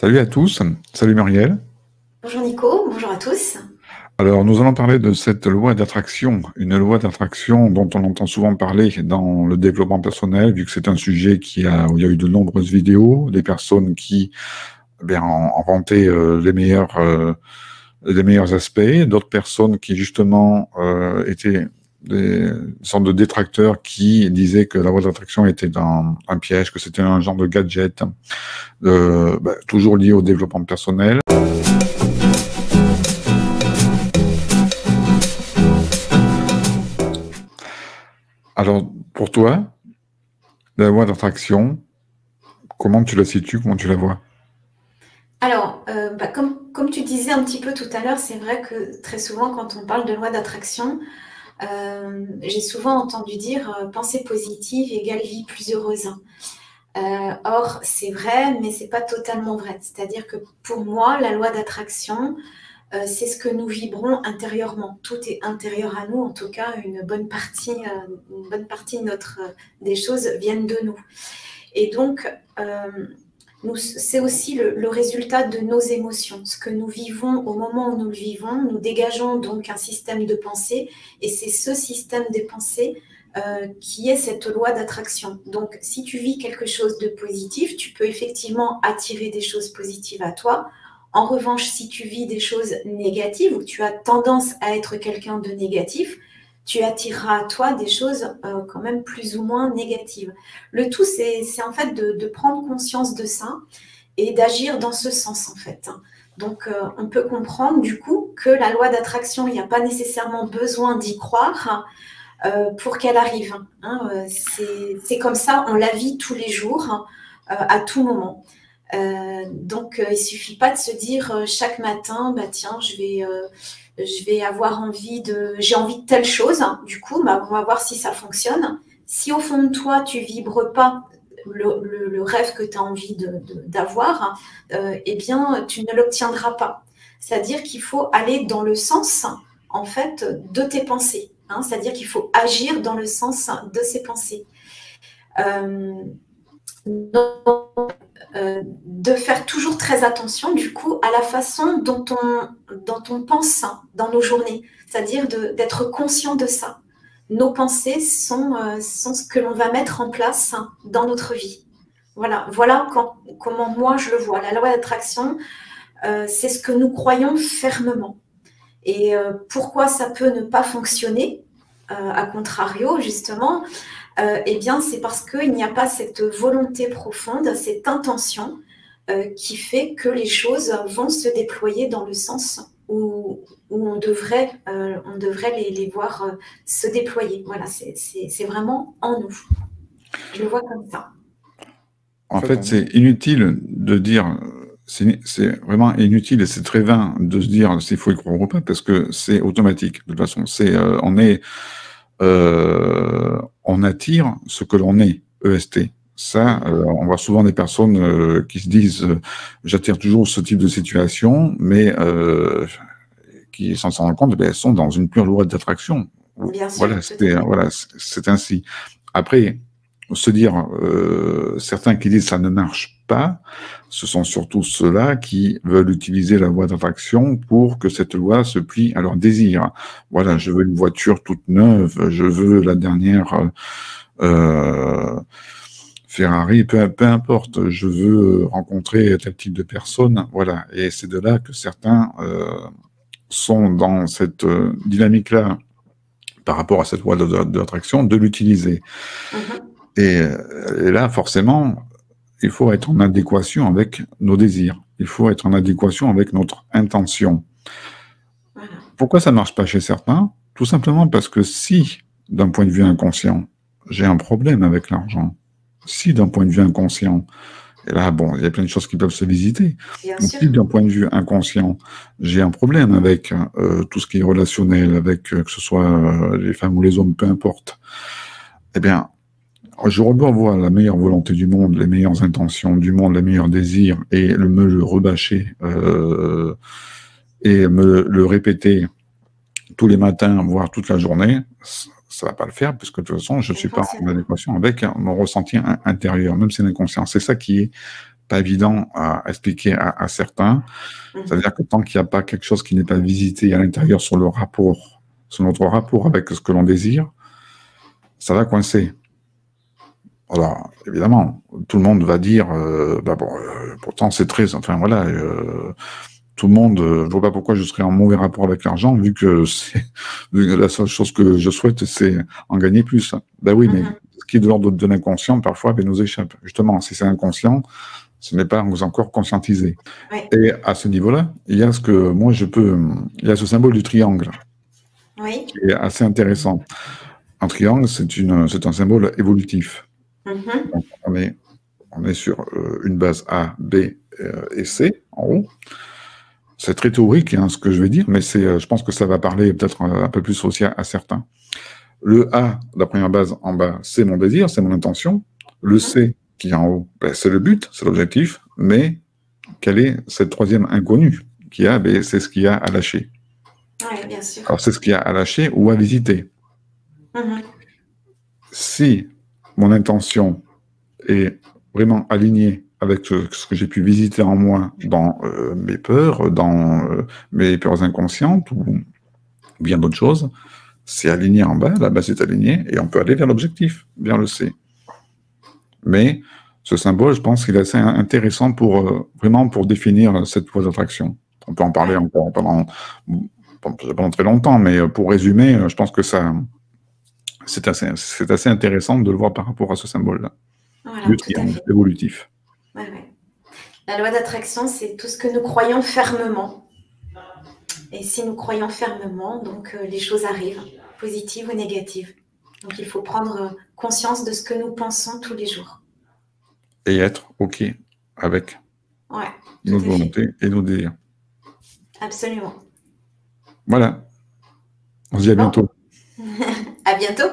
Salut à tous, salut Muriel. Bonjour Nico, bonjour à tous. Alors nous allons parler de cette loi d'attraction, une loi d'attraction dont on entend souvent parler dans le développement personnel, vu que c'est un sujet où il y a eu de nombreuses vidéos, des personnes qui ont vanté les meilleurs aspects, d'autres personnes qui justement étaient des sortes de détracteurs qui disaient que la loi d'attraction était un piège, que c'était un genre de gadget, toujours lié au développement personnel. Alors, pour toi, la loi d'attraction, comment tu la situes, comment tu la vois? Alors, comme tu disais un petit peu tout à l'heure, c'est vrai que très souvent quand on parle de loi d'attraction, j'ai souvent entendu dire pensée positive égale vie plus heureuse. Or, c'est vrai, mais c'est pas totalement vrai. C'est-à-dire que pour moi, la loi d'attraction, c'est ce que nous vibrons intérieurement. Tout est intérieur à nous, en tout cas, une bonne partie de des choses viennent de nous. Et donc, c'est aussi le résultat de nos émotions. Ce que nous vivons au moment où nous le vivons, nous dégageons donc un système de pensée, et c'est ce système de pensée qui est cette loi d'attraction. Donc, si tu vis quelque chose de positif, tu peux effectivement attirer des choses positives à toi. En revanche, si tu vis des choses négatives ou tu as tendance à être quelqu'un de négatif, tu attireras à toi des choses quand même plus ou moins négatives. Le tout, c'est en fait de prendre conscience de ça et d'agir dans ce sens, en fait. Donc, on peut comprendre du coup que la loi d'attraction, il n'y a pas nécessairement besoin d'y croire pour qu'elle arrive. C'est comme ça, on la vit tous les jours, à tout moment. Donc, il ne suffit pas de se dire chaque matin, bah, tiens, je vais avoir j'ai envie de telle chose. Du coup, bah, on va voir si ça fonctionne. Si au fond de toi, tu vibres pas le rêve que tu as envie d'avoir, eh bien, tu ne l'obtiendras pas. C'est-à-dire qu'il faut aller dans le sens, en fait, de tes pensées. C'est-à-dire qu'il faut agir dans le sens de ses pensées. De faire toujours très attention, du coup, à la façon dont on pense dans nos journées. C'est-à-dire d'être conscient de ça. Nos pensées sont ce que l'on va mettre en place dans notre vie. Voilà comment moi je le vois. La loi d'attraction, c'est ce que nous croyons fermement. Et pourquoi ça peut ne pas fonctionner, à contrario, justement, eh bien, c'est parce qu'il n'y a pas cette volonté profonde, cette intention qui fait que les choses vont se déployer dans le sens où on devrait les voir se déployer. Voilà, c'est vraiment en nous. Je le vois comme ça. En fait, c'est inutile de dire, c'est vraiment inutile et c'est très vain de se dire s'il faut y croire ou pas, parce que c'est automatique. De toute façon, on attire ce que l'on est, EST. Ça, on voit souvent des personnes qui se disent j'attire toujours ce type de situation, mais qui, sans s'en rendre compte, elles sont dans une pure loi d'attraction. Bien sûr. Voilà, c'est ainsi. Après, se dire, certains qui disent ça ne marche pas, ce sont surtout ceux-là qui veulent utiliser la loi d'attraction pour que cette loi se plie à leur désir. Voilà, je veux une voiture toute neuve, je veux la dernière Ferrari, peu importe, je veux rencontrer tel type de personne, voilà. Et c'est de là que certains sont dans cette dynamique-là par rapport à cette loi d'attraction, de l'utiliser. Et là, forcément, il faut être en adéquation avec nos désirs. Il faut être en adéquation avec notre intention. Pourquoi ça ne marche pas chez certains? Tout simplement parce que si, d'un point de vue inconscient, j'ai un problème avec l'argent, si d'un point de vue inconscient, et là, bon, il y a plein de choses qui peuvent se visiter. Donc, si d'un point de vue inconscient, j'ai un problème avec tout ce qui est relationnel, avec que ce soit les femmes ou les hommes, peu importe, eh bien, je dois avoir la meilleure volonté du monde, les meilleures intentions du monde, les meilleurs désirs, et me le rebâcher et me le répéter tous les matins, voire toute la journée, ça ne va pas le faire, puisque de toute façon, je ne suis pas en adéquation avec mon ressenti intérieur, même si c'est l'inconscient. C'est ça qui est pas évident à expliquer à certains. C'est-à-dire que tant qu'il n'y a pas quelque chose qui n'est pas visité à l'intérieur sur le rapport, sur notre rapport avec ce que l'on désire, ça va coincer. Alors, évidemment, tout le monde va dire, pourtant c'est très, enfin voilà, tout le monde, je ne vois pas pourquoi je serais en mauvais rapport avec l'argent, vu que la seule chose que je souhaite, c'est en gagner plus. Ben oui, mais ce qui est de l'ordre de l'inconscient, parfois, nous échappe. Justement, si c'est inconscient, ce n'est pas encore conscientisé. Oui. Et à ce niveau-là, il y a ce que moi il y a ce symbole du triangle, oui. qui est assez intéressant. Un triangle, c'est un symbole évolutif. Donc, on est sur une base A, B et C, en haut. C'est très théorique, hein, ce que je vais dire, mais je pense que ça va parler peut-être un peu plus aussi à certains. Le A, la première base en bas, c'est mon désir, c'est mon intention. Le C, qui est en haut, ben, c'est le but, c'est l'objectif, mais quelle est cette troisième inconnue qu'il y a? Ben, c'est ce qu'il y a à lâcher. Oui, bien sûr. Alors, c'est ce qu'il y a à lâcher ou à visiter. Si mon intention est vraiment alignée avec ce que j'ai pu visiter en moi dans mes peurs, dans mes peurs inconscientes ou bien d'autres choses, c'est aligné en bas, la base est alignée, et on peut aller vers l'objectif, vers le C. Mais ce symbole, je pense qu'il est assez intéressant vraiment pour définir cette voie d'attraction. On peut en parler encore pendant très longtemps, mais pour résumer, je pense que c'est assez intéressant de le voir par rapport à ce symbole-là. Voilà, tout à fait. Évolutif. Ouais. La loi d'attraction, c'est tout ce que nous croyons fermement. Et si nous croyons fermement, donc les choses arrivent, positives ou négatives. Donc il faut prendre conscience de ce que nous pensons tous les jours. Et être OK avec nos volontés et nos désirs. Absolument. Voilà. On se dit à bientôt. À bientôt.